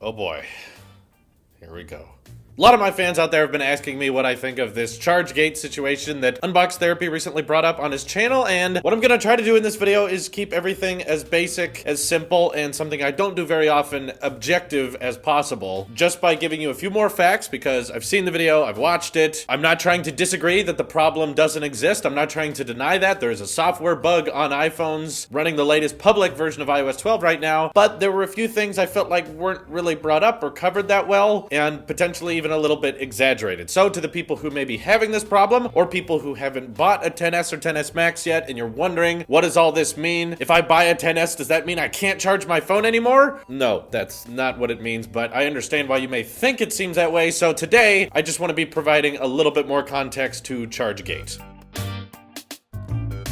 Oh boy. Here we go. A lot of my fans out there have been asking me what I think of this ChargeGate situation that Unbox Therapy recently brought up on his channel, and what I'm gonna try to do in this video is keep everything as basic, as simple, and something I don't do very often, objective as possible, just by giving you a few more facts, because I've seen the video, I've watched it. I'm not trying to disagree that the problem doesn't exist. I'm not trying to deny that. There is a software bug on iPhones running the latest public version of iOS 12 right now, but there were a few things I felt like weren't really brought up or covered that well, and potentially even a little bit exaggerated. So to the people who may be having this problem, or people who haven't bought a XS or XS Max yet, and you're wondering, what does all this mean? If I buy a XS, does that mean I can't charge my phone anymore? No, that's not what it means, but I understand why you may think it seems that way. So today, I just want to be providing a little bit more context to ChargeGate.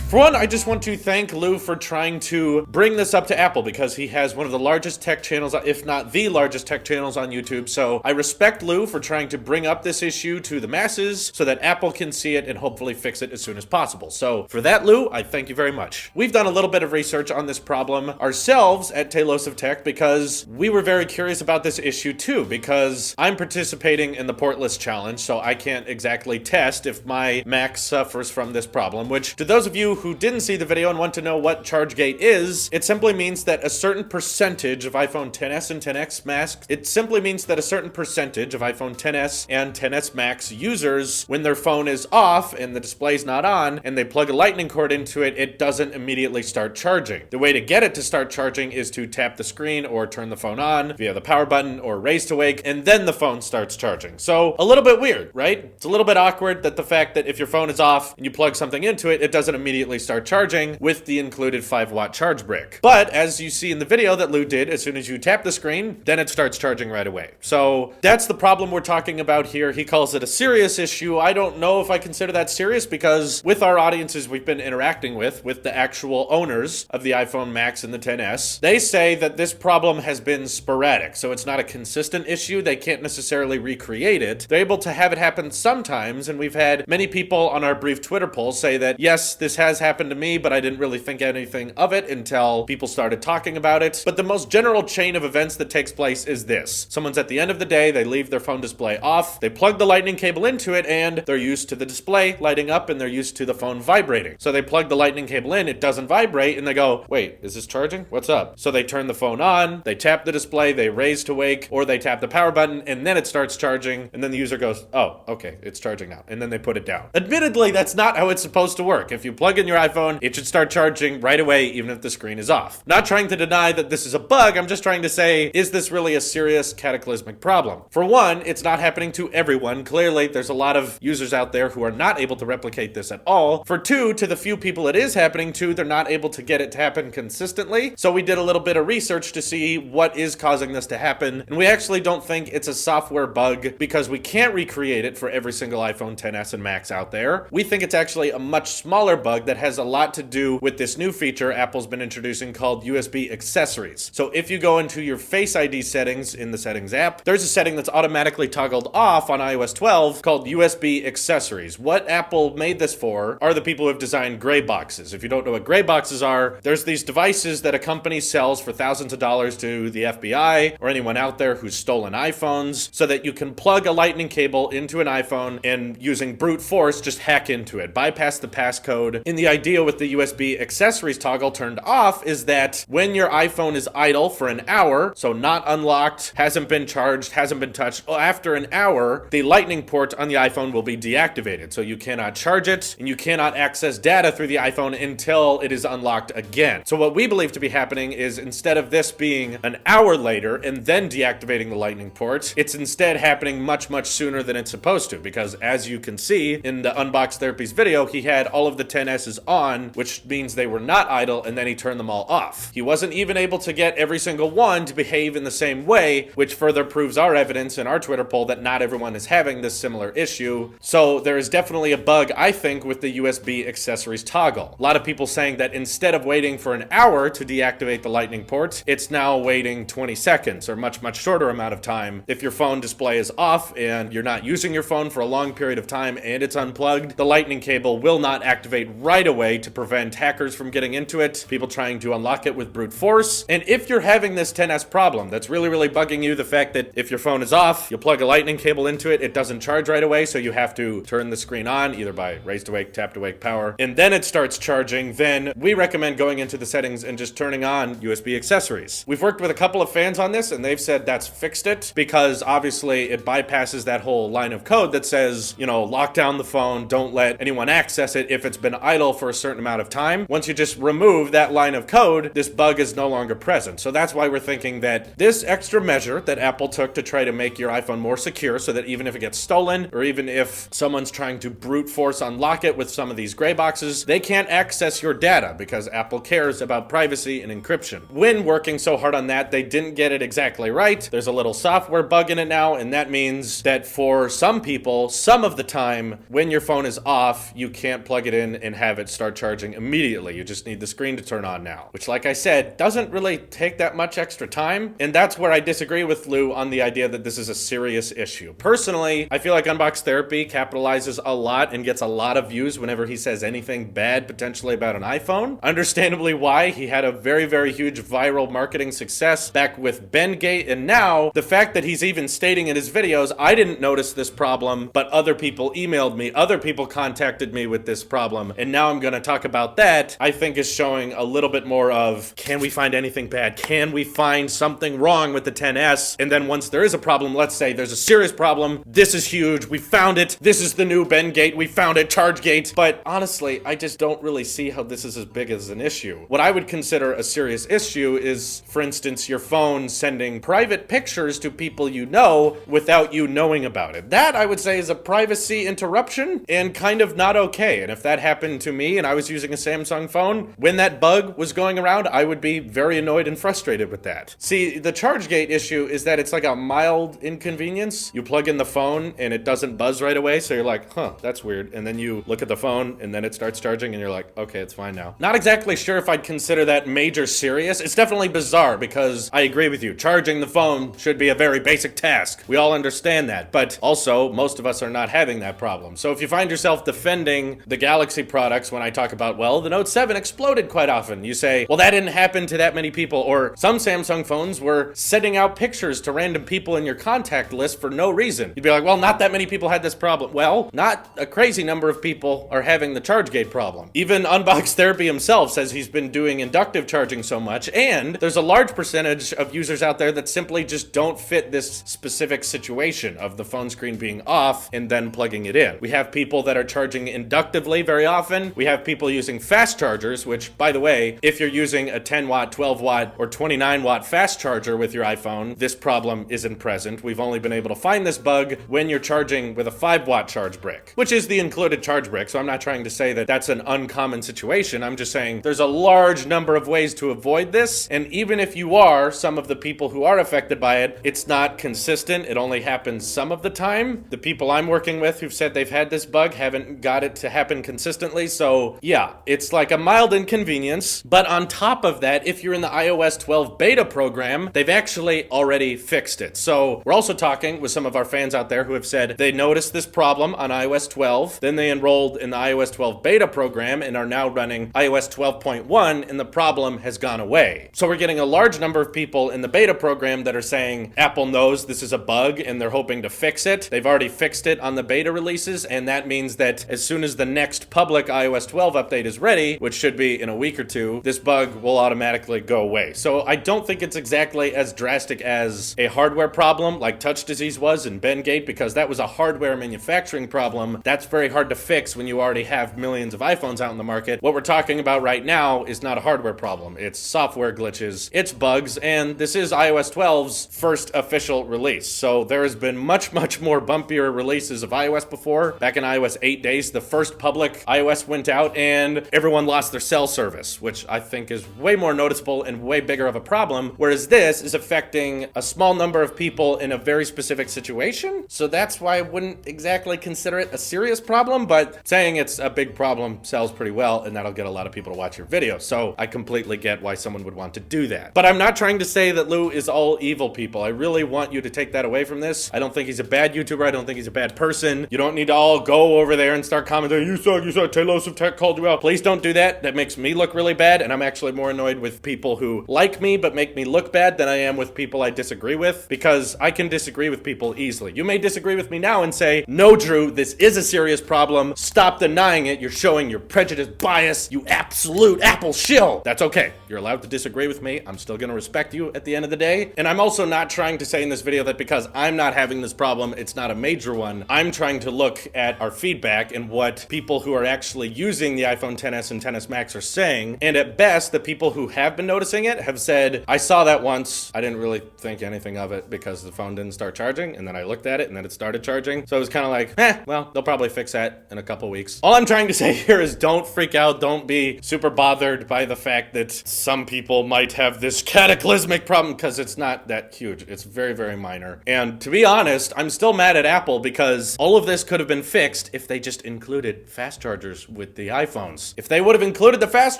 For one, I just want to thank Lou for trying to bring this up to Apple, because he has one of the largest tech channels, if not the largest tech channels on YouTube. So I respect Lou for trying to bring up this issue to the masses so that Apple can see it and hopefully fix it as soon as possible. So for that, Lou, I thank you very much. We've done a little bit of research on this problem ourselves at Tailosive Tech because we were very curious about this issue too, because I'm participating in the portless challenge, so I can't exactly test if my Mac suffers from this problem, which to those of you who didn't see the video and want to know what ChargeGate is, it simply means that a certain percentage of iPhone XS and XS Max, it simply means that a certain percentage of iPhone XS and XS Max users, when their phone is off and the display's not on, and they plug a lightning cord into it, it doesn't immediately start charging. The way to get it to start charging is to tap the screen or turn the phone on via the power button or raise to wake, and then the phone starts charging. So a little bit weird, right? It's a little bit awkward that the fact that if your phone is off and you plug something into it, it doesn't immediately start charging with the included 5-watt charge brick. But as you see in the video that Lou did, as soon as you tap the screen, then it starts charging right away. So that's the problem we're talking about here. He calls it a serious issue. I don't know if I consider that serious, because with our audiences we've been interacting with the actual owners of the iPhone Max and the XS, they say that this problem has been sporadic. So it's not a consistent issue. They can't necessarily recreate it. They're able to have it happen sometimes, and we've had many people on our brief Twitter poll say that, yes, this has happened to me, but I didn't really think anything of it until people started talking about it. But the most general chain of events that takes place is this. Someone's at the end of the day, they leave their phone display off, they plug the lightning cable into it, and they're used to the display lighting up and they're used to the phone vibrating. So they plug the lightning cable in, it doesn't vibrate, and they go, wait, is this charging? What's up? So they turn the phone on, they tap the display, they raise to wake, or they tap the power button, and then it starts charging, and then the user goes, oh, okay, it's charging now, and then they put it down. Admittedly, that's not how it's supposed to work. If you plug in your iPhone, it should start charging right away, even if the screen is off. Not trying to deny that this is a bug, I'm just trying to say, is this really a serious cataclysmic problem? For one, it's not happening to everyone. Clearly, there's a lot of users out there who are not able to replicate this at all. For two, to the few people it is happening to, they're not able to get it to happen consistently. So we did a little bit of research to see what is causing this to happen, and we actually don't think it's a software bug because we can't recreate it for every single iPhone XS and Max out there. We think it's actually a much smaller bug that has a lot to do with this new feature Apple's been introducing called USB accessories. So if you go into your Face ID settings in the settings app, there's a setting that's automatically toggled off on iOS 12 called USB accessories. What Apple made this for are the people who have designed gray boxes. If you don't know what gray boxes are, there's these devices that a company sells for thousands of dollars to the FBI or anyone out there who's stolen iPhones, so that you can plug a lightning cable into an iPhone and using brute force just hack into it, bypass the passcode. And the idea with the USB accessories toggle turned off is that when your iPhone is idle for an hour, so not unlocked, hasn't been charged, hasn't been touched, after an hour, the lightning port on the iPhone will be deactivated. So you cannot charge it and you cannot access data through the iPhone until it is unlocked again. So what we believe to be happening is, instead of this being an hour later and then deactivating the lightning port, it's instead happening much, much sooner than it's supposed to, because as you can see in the Unbox Therapy's video, he had all of the XS's on, which means they were not idle, and then he turned them all off. He wasn't even able to get every single one to behave in the same way, which further proves our evidence in our Twitter poll that not everyone is having this similar issue. So there is definitely a bug, I think, with the USB accessories toggle. A lot of people saying that instead of waiting for an hour to deactivate the lightning port, it's now waiting 20 seconds or much shorter amount of time. If your phone display is off and you're not using your phone for a long period of time and it's unplugged, the lightning cable will not activate right right away to prevent hackers from getting into it, people trying to unlock it with brute force. And if you're having this 10S problem that's really, really bugging you, the fact that if your phone is off, you plug a lightning cable into it, it doesn't charge right away, so you have to turn the screen on either by raise to wake, tap to wake power, and then it starts charging, then we recommend going into the settings and just turning on USB accessories. We've worked with a couple of fans on this and they've said that's fixed it, because obviously it bypasses that whole line of code that says, you know, lock down the phone, don't let anyone access it if it's been idle for a certain amount of time. Once you just remove that line of code, this bug is no longer present. So that's why we're thinking that this extra measure that Apple took to try to make your iPhone more secure, so that even if it gets stolen, or even if someone's trying to brute force unlock it with some of these gray boxes, they can't access your data because Apple cares about privacy and encryption. When working so hard on that, they didn't get it exactly right. There's a little software bug in it now, and that means that for some people, some of the time, when your phone is off, you can't plug it in and have it start charging immediately. You just need the screen to turn on now, which, like I said, doesn't really take that much extra time. And that's where I disagree with Lou on the idea that this is a serious issue. Personally, I feel like Unbox Therapy capitalizes a lot and gets a lot of views whenever he says anything bad potentially about an iPhone. Understandably why. He had a very, very huge viral marketing success back with Bengate, and now the fact that he's even stating in his videos, I didn't notice this problem, but other people emailed me, other people contacted me with this problem, and now I'm going to talk about that, I think is showing a little bit more of, can we find anything bad? Can we find something wrong with the 10S? And then once there is a problem, let's say there's a serious problem, this is huge, we found it, this is the new Bengate, we found it, ChargeGate. But honestly, I just don't really see how this is as big as an issue. What I would consider a serious issue is, for instance, your phone sending private pictures to people you know without you knowing about it. That, I would say, is a privacy interruption and kind of not okay. And if that happened to me and I was using a Samsung phone, when that bug was going around, I would be very annoyed and frustrated with that. See, the ChargeGate issue is that it's like a mild inconvenience. You plug in the phone and it doesn't buzz right away, so you're like, huh, that's weird. And then you look at the phone and then it starts charging and you're like, okay, it's fine now. Not exactly sure if I'd consider that major serious. It's definitely bizarre because I agree with you. Charging the phone should be a very basic task. We all understand that. But also, most of us are not having that problem. So if you find yourself defending the Galaxy products when I talk about, well, the Note 7 exploded quite often, you say, well, that didn't happen to that many people. Or some Samsung phones were sending out pictures to random people in your contact list for no reason. You'd be like, well, not that many people had this problem. Well, not a crazy number of people are having the ChargeGate problem. Even Unbox Therapy himself says he's been doing inductive charging so much, and there's a large percentage of users out there that simply just don't fit this specific situation of the phone screen being off and then plugging it in. We have people that are charging inductively very often. We have people using fast chargers, which, by the way, if you're using a 10 watt, 12 watt, or 29 watt fast charger with your iPhone, this problem isn't present. We've only been able to find this bug when you're charging with a 5 watt charge brick, which is the included charge brick. So I'm not trying to say that that's an uncommon situation. I'm just saying there's a large number of ways to avoid this. And even if you are some of the people who are affected by it, it's not consistent. It only happens some of the time. The people I'm working with who've said they've had this bug haven't got it to happen consistently. So yeah, it's like a mild inconvenience. But on top of that, if you're in the iOS 12 beta program, they've actually already fixed it. So we're also talking with some of our fans out there who have said they noticed this problem on iOS 12, then they enrolled in the iOS 12 beta program and are now running iOS 12.1, and the problem has gone away. So we're getting a large number of people in the beta program that are saying Apple knows this is a bug and they're hoping to fix it. They've already fixed it on the beta releases, and that means that as soon as the next public iOS 12 update is ready, which should be in a week or two, this bug will automatically go away. So I don't think it's exactly as drastic as a hardware problem like touch disease was in Bengate, because that was a hardware manufacturing problem. That's very hard to fix when you already have millions of iPhones out in the market. What we're talking about right now is not a hardware problem. It's software glitches, it's bugs, and this is iOS 12's first official release. So there has been much, much more bumpier releases of iOS before. Back in iOS 8 days, the first public iOS went out and everyone lost their cell service, which I think is way more noticeable and way bigger of a problem, whereas this is affecting a small number of people in a very specific situation. So that's why I wouldn't exactly consider it a serious problem, but saying it's a big problem sells pretty well, and that'll get a lot of people to watch your video. So I completely get why someone would want to do that. But I'm not trying to say that Lou is all evil people. I really want you to take that away from this. I don't think he's a bad YouTuber. I don't think he's a bad person. You don't need to all go over there and start commenting, you suck, Tailosive Tailosive Tech called you out. Please don't do that. That makes me look really bad, and I'm actually more annoyed with people who like me but make me look bad than I am with people I disagree with, because I can disagree with people easily. You may disagree with me now and say, no, Drew, this is a serious problem. Stop denying it. You're showing your prejudice bias, you absolute Apple shill. That's okay. You're allowed to disagree with me. I'm still gonna respect you at the end of the day. And I'm also not trying to say in this video that because I'm not having this problem, it's not a major one. I'm trying to look at our feedback and what people who are actually using the iPhone XS and XS Max are saying. And at best, the people who have been noticing it have said, I saw that once. I didn't really think anything of it because the phone didn't start charging. And then I looked at it and then it started charging. So it was kind of like, well, they'll probably fix that in a couple weeks. All I'm trying to say here is don't freak out. Don't be super bothered by the fact that some people might have this cataclysmic problem, because it's not that huge. It's very, very minor. And to be honest, I'm still mad at Apple because all of this could have been fixed if they just included fast chargers with the iPhones. If they would have included the fast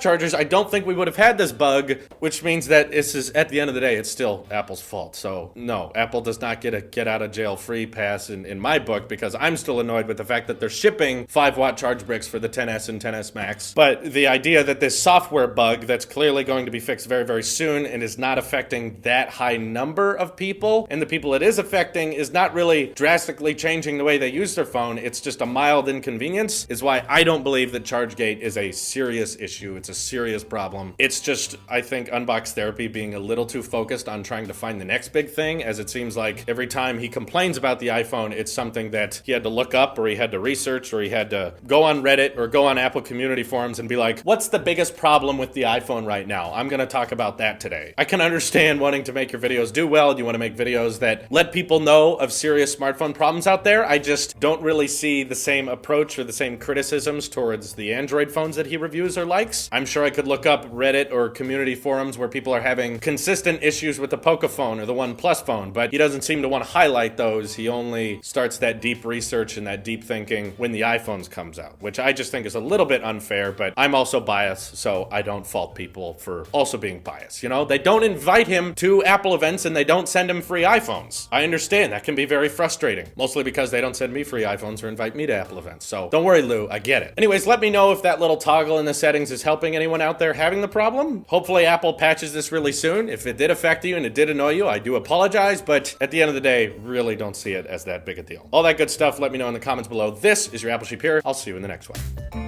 chargers, I don't think we would have had this bug, which means that this is, at the end of the day, it's still Apple's fault. So no, Apple does not get a get out of jail free pass in my book, because I'm still annoyed with the fact that they're shipping 5-watt charge bricks for the XS and XS Max. But the idea that this software bug that's clearly going to be fixed very, very soon and is not affecting that high number of people, and the people it is affecting is not really drastically changing the way they use their phone, it's just a mild inconvenience, is why I don't believe that ChargeGate is a serious issue. It's a serious problem. It's just, I think, Unbox Therapy being a little too focused on trying to find the next big thing, as it seems like every time he complains about the iPhone, it's something that he had to look up, or he had to research, or he had to go on Reddit or go on Apple community forums and be like, what's the biggest problem with the iPhone right now? I'm gonna talk about that today. I can understand wanting to make your videos do well. You want to make videos that let people know of serious smartphone problems out there. I just don't really see the same approach or the same criticisms towards the Android phones that he reviews or likes. I'm sure I could look up Reddit or community forums where people are having consistent issues with the Poco phone or the OnePlus phone, but he doesn't seem to want to highlight those. He only starts that deep research and that deep thinking when the iPhones comes out, which I just think is a little bit unfair, but I'm also biased, so I don't fault people for also being biased. You know, they don't invite him to Apple events and they don't send him free iPhones. I understand that can be very frustrating, mostly because they don't send me free iPhones or invite me to Apple events. So don't worry, Lou, I get it. Anyways, let me know if that little toggle in the settings is helping anyone out there having the problem. Hopefully Apple patches this really soon. If it did affect you and it did annoy you, I do apologize, but at the end of the day, really don't see it as that big a deal. All that good stuff, let me know in the comments below. This is your Apple Sheep here. I'll see you in the next one.